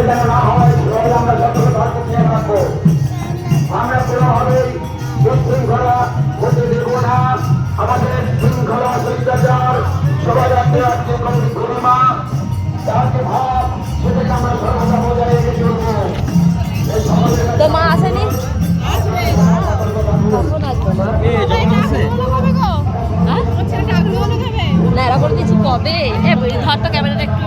যেন না হয় সেভাবে আমরা সতর্কতা নিয়ে রাখবো। আমরা কোনোভাবেই শৃঙ্খলা হতে দেব না। আমাদের শৃঙ্খলা শিষ্টাচার সবাই রাখতে রাখতে কমিটি পূর্ণিমা যাকে ভাব সেটাকে আমরা সর্বদা বজায় রেখে চলবো। তো মা আসেনি? না এরা করে দিচ্ছি কবে? ধর তো ক্যামেরাটা একটু